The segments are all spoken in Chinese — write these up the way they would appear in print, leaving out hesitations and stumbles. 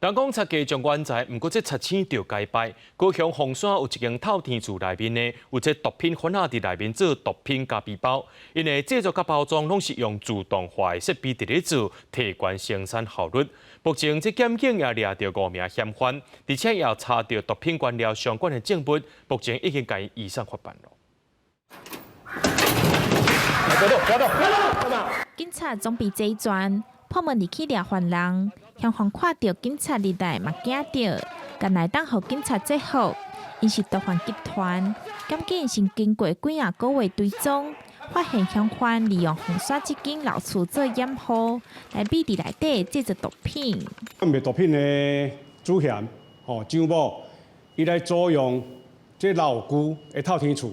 人讲贼鸡将冤在，毋过这贼青着该败。高雄凤山有一间透天厝内面呢，有这毒品混合伫内面做毒品咖啡包，因为制作甲包装拢是用自动化的设备伫咧做，提高生产效率。目前这检警也抓到5名嫌犯，而且也查到毒品原料相关的证物，目前已经甲移送法办了。警察总比这一转，破门入去抓犯人，嫌犯看到警察入来嘛惊到，干来当互警察制服。因是毒贩集团，检警先经过几啊个月追踪，发现嫌犯利用红刷这间老厝做掩护，来秘伫内底制作毒品。卖毒品的主嫌张某，伊来租用这老旧的透天厝，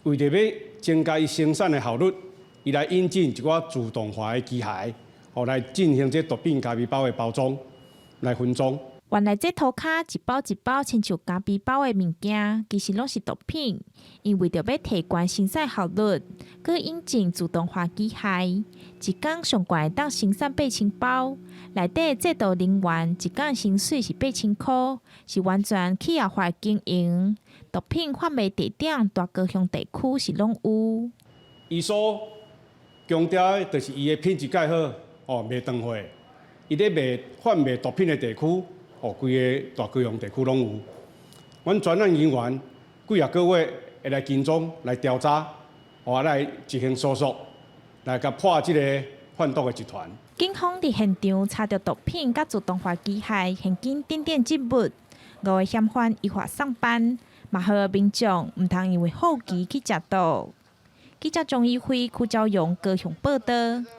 为着要增加伊生产的效率，伊来引进一寡自动化的机械，来进行这毒品咖啡包的包装，来分装。原来这涂骹一包一包亲像咖啡包的物件，其实拢是毒品。因为着要提高生产效率，佮引进自动化机械，一天上悬当生产8000包，内底制造人员一天薪水是8000块，是完全企业化经营。毒品贩卖地点，大高雄地区是拢有。伊所强调的就是伊的品质介好，卖长货。伊咧贩卖毒品的地区。规个大高雄地区拢有，阮专案人员几啊个月会来跟踪来调查，来进行搜索，来甲破这个贩毒的集团。警方伫现场查到毒品甲自动化机械、现金等等证物，5个嫌犯依法上班，嘛呼民众毋通因为好奇去食毒。记者钟义辉、邱昭勇高雄报道。